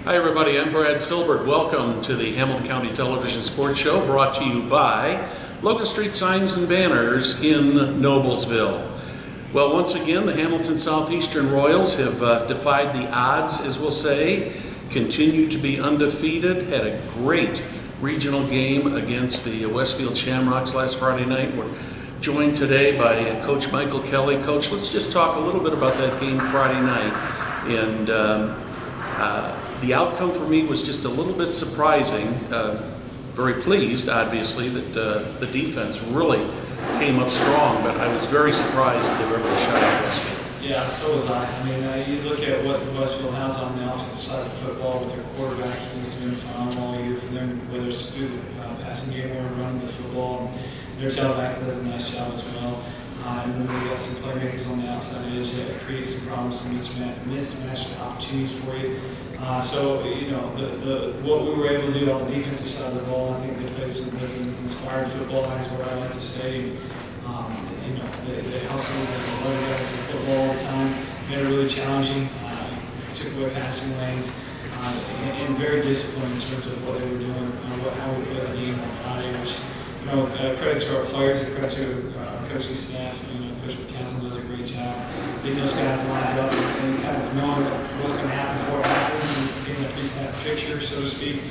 Hi everybody, I'm Brad Silbert. Welcome to the Hamilton County Television Sports Show, brought to you by Logan Street Signs and Banners in Noblesville. Well, once again, the Hamilton Southeastern Royals have defied the odds, as we'll say, continue to be undefeated, had a great regional game against the Westfield Shamrocks last Friday night. We're joined today by Coach Michael Kelley. Coach, let's just talk a little bit about that game Friday night. And the outcome for me was just a little bit surprising. Very pleased, obviously, that the defense really came up strong, but I was very surprised that they were able to shut out Westfield. Yeah, so was I. I mean, you look at what Westfield has on the offensive side of football with their quarterback. He's been phenomenal all year for them, whether it's through the passing game or running the football. And their tailback does a nice job as well. And then we got some playmakers on the outside edge that create some problems, some mismatch opportunities for you. So, you know, what we were able to do on the defensive side of the ball, I think they played some inspired football, is what I like to say. You know, they hustled and loaded guys in football all the time. Made it really challenging, took away passing lanes, and very disciplined in terms of what they were doing, how we played the game on Friday, which, you know, credit to our players, credit to our coaching staff. You know, Coach McCaslin does a great job getting those guys lined up and kind of knowing what's going to happen before it happens and taking a pre-snap picture, so to speak,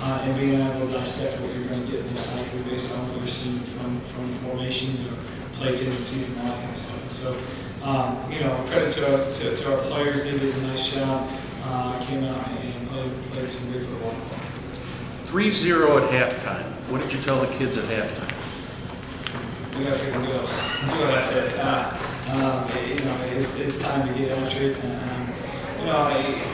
and being able to dissect what you're going to get most likely based on what you're seeing from formations or play tendencies and all that kind of stuff. And so, you know, credit to our players. They did a nice job. Came out and played some great football. 3-0 at halftime. What did you tell the kids at halftime? We got to figure it out. That's what I said. You know, it's time to get after it. You know,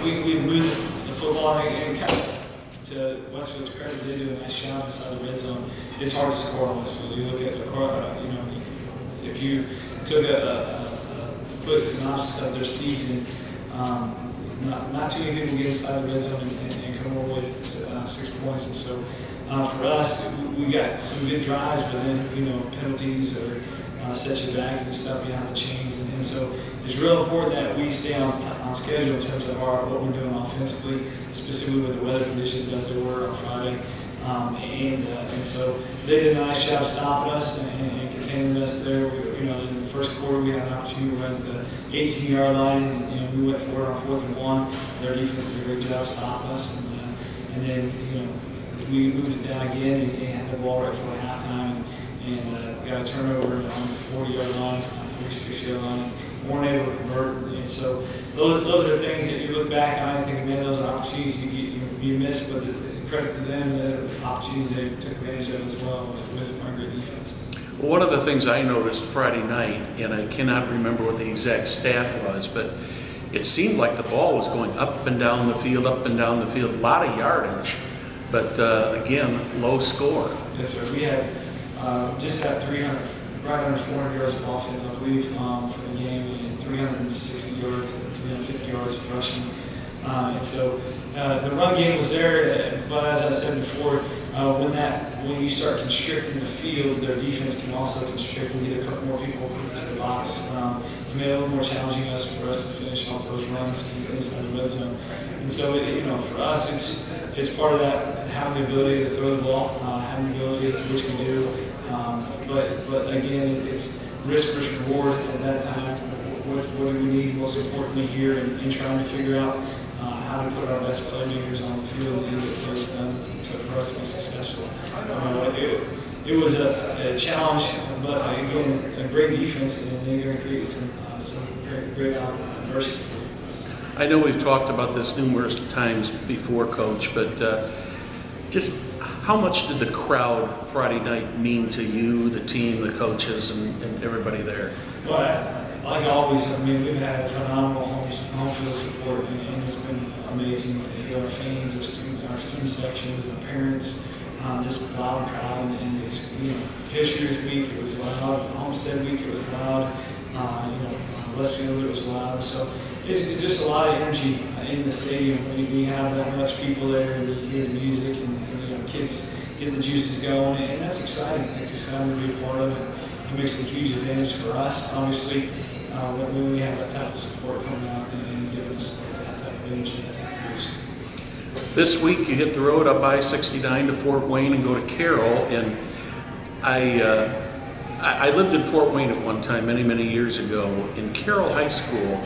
we moved the football and kind of, to Westfield's credit, they do a nice job inside the red zone. It's hard to score on Westfield. You look at, you know, if you took a quick synopsis of their season, not too many people get inside the red zone and come away with 6 points. And so for us, we got some good drives, but then, you know, penalties or set you back and you stop behind the chains. And so it's real important that we stay on schedule in terms of what we're doing offensively, specifically with the weather conditions as they were on Friday. And so they did a nice job stopping us and containing us there. You know, in the first quarter, we had an opportunity to run at the 18-yard line, and, you know, we went for it on 4th and 1. Their defense did a great job stopping us, and then, you know, we moved it down again and had the ball right for the halftime, and got a turnover on the 40-yard line, 46-yard line, and weren't able to convert. And so those are things that you look back on and think, man, those are opportunities you miss, but credit to them, the opportunities they took advantage of as well with our great defense. Well, one of the things I noticed Friday night, and I cannot remember what the exact stat was, but it seemed like the ball was going up and down the field, a lot of yardage, but again, low score. Yes, sir. We had just had 300, right under 400 yards of offense, I believe, for the game, and 360 yards, 350 yards of rushing. And so the run game was there, but as I said before, when you start constricting the field, their defense can also constrict and get a couple more people to the box. It made it a little more challenging for us to finish off those runs inside the red zone. And so, you know, for us, it's part of that, having the ability to throw the ball, having the ability, which we do. But again, it's risk versus reward at that time. What do we need most importantly here in trying to figure out how to put our best playmakers on the field and get plays done for us to be successful. It was a challenge, but again, a great defense, and they're going to create some great adversity for you. I know we've talked about this numerous times before, Coach, but just how much did the crowd Friday night mean to you, the team, the coaches, and everybody there? Well, like always, I mean, we've had phenomenal home field support, and it's been amazing to hear our fans, our student sections, our parents, just loud and proud. And it's, you know, Fisher's week, it was loud. Homestead week, it was loud. You know, Westfield, it was loud. So it's just a lot of energy in the stadium. We have that much people there, and you hear the music, and you know, kids get the juices going, and that's exciting. It's exciting to be a part of it. It makes a huge advantage for us, obviously, when we have that type of support coming out and giving us that type of energy, that type of boost. This week you hit the road up I-69 to Fort Wayne and go to Carroll, and I lived in Fort Wayne at one time many years ago. In Carroll High School,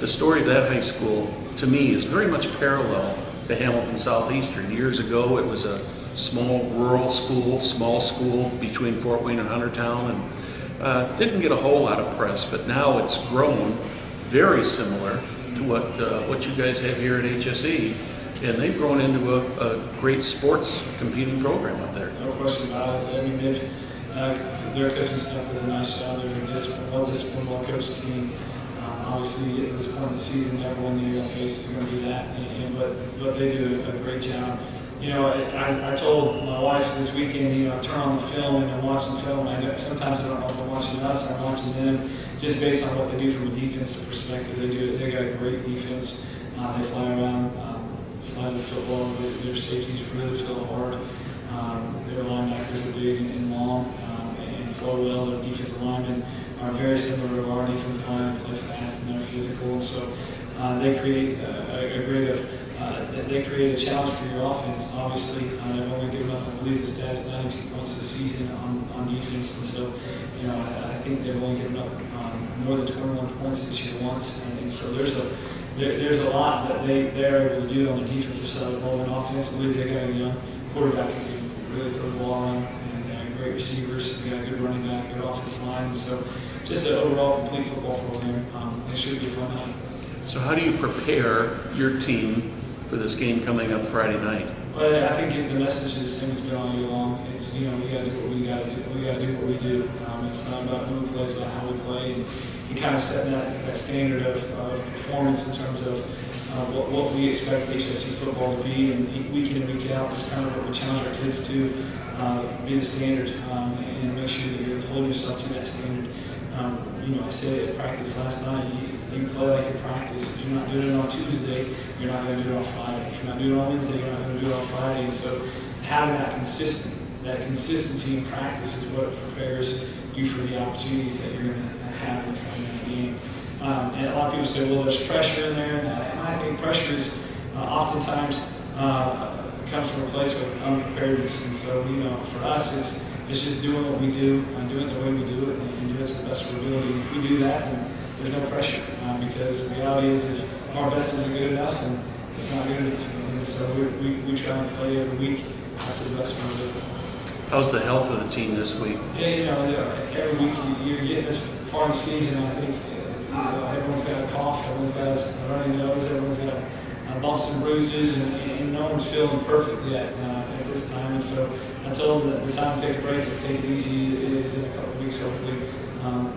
the story of that high school to me is very much parallel to Hamilton Southeastern. Years ago it was a small rural school, small school between Fort Wayne and Huntertown, and didn't get a whole lot of press, but now it's grown very similar to what you guys have here at HSE, and they've grown into a great sports competing program up there. No question about it. I mean, their coaching staff does a nice job. They're a well-disciplined, well-coached team. Obviously, you get to this point in the season, everyone you're going to face is going to do that, but they do a great job. You know, I told my wife this weekend, you know, I turn on the film and I'm watching film. Sometimes I don't know if I'm watching us or I'm watching them, just based on what they do from a defensive perspective. They got a great defense. They fly around, fly the football. Their safeties really feel hard. Their linebackers are big and long and flow well. Their defensive linemen are very similar to our defensive linemen, play fast and they're physical. And so they create they create a challenge for your offense. Obviously, they've only given up, I believe the stat is 92 points this season on defense, and so, you know, I think they've only given up more than 21 points this year once, and so there's a lot that they're able to do on the defensive side of the ball. And offensively, they got a young quarterback who can really throw the ball around, and great receivers. They got a good running back, good offensive line, and so just an overall complete football program. It should be a fun night. So how do you prepare your team for this game coming up Friday night? Well, I think the message is the same as been all year long. It's, you know, we got to do what we got to do. We got to do what we do. It's not about who we play, it's about how we play. And you kind of set that standard of performance in terms of what we expect HSE football to be, and week in and week out is kind of what we challenge our kids to be the standard, and make sure that you're holding yourself to that standard. You know, I said at practice last night, you play like you practice. If you're not doing it on Tuesday, you're not going to do it on Friday. If you're not doing it on Wednesday, you're not going to do it on Friday. And so having that consistency in practice is what prepares you for the opportunities that you're going to have in front of that game. And a lot of people say, well, there's pressure in there, and I think pressure is oftentimes comes from a place of unpreparedness. And so, you know, for us, it's just doing what we do and doing it the way we do it and doing it to the best of our ability. And if we do that, then there's no pressure, because the reality is if our best isn't good enough, then it's not good enough. And so we try and play every week to the best of our ability. How's the health of the team this week? Yeah, you know, every week you're getting this far in the season. I think everyone's got a cough, everyone's got a runny nose, everyone's got bumps and bruises, and no one's feeling perfect yet at this time. And so I told them that the time to take a break and take it easy is in a couple of weeks, hopefully.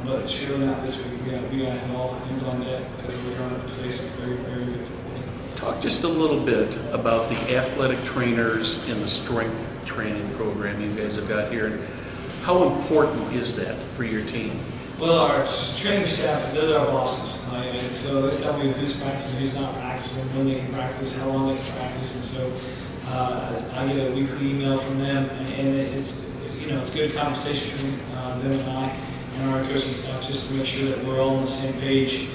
But surely not this week. We got to have all hands on deck because we're going to face a very good football team. Talk just a little bit about the athletic trainers and the strength training program you guys have got here. And how important is that for your team? Well, our training staff, they're our bosses. And so they tell me who's practicing, who's not practicing, when they can practice, how long they can practice. And so I get a weekly email from them, and it's, you know, it's good conversation between them and I and our coaching staff, just to make sure that we're all on the same page.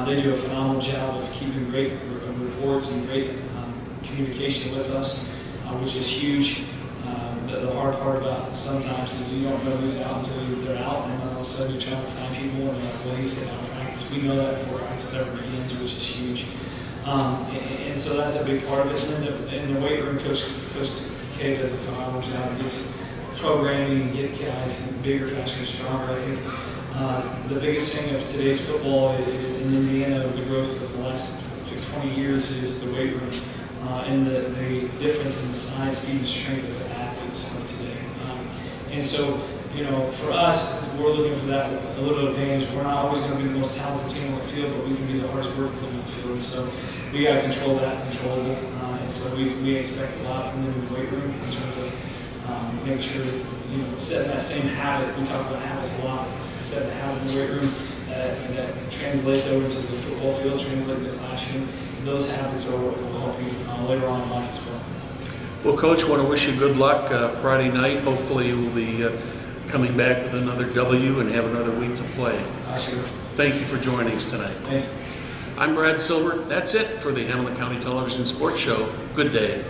They do a phenomenal job of keeping great reports and great communication with us, which is huge. The hard part about it sometimes is you don't know who's out until they're out, and then all of a sudden you're trying to find people, and they're like, well, he's sitting out of practice. We know that before practice ever begins, which is huge. And so that's a big part of it. And then in the weight room, Coach Kay does a phenomenal job. He's programming and get guys bigger, faster, and stronger. I think the biggest thing of today's football is in Indiana, the growth of the last 20 years is the weight room and the difference in the size, speed, and strength of the athletes of today. And so, you know, for us, we're looking for that a little advantage. We're not always going to be the most talented team on the field, but we can be the hardest working team on the field. And so we got to control that controllable. And so we expect a lot from them in the weight room in terms of making sure that, you know, setting that same habit. We talk about habits a lot. Setting the habit in the weight room that translates over to the football field, translates to the classroom. And those habits are what will help you later on in life as well. Well, Coach, I want to wish you good luck Friday night. Hopefully you will be coming back with another W and have another week to play. Sure. Thank you for joining us tonight. Thank you. I'm Brad Silbert. That's it for the Hamilton County Television Sports Show. Good day.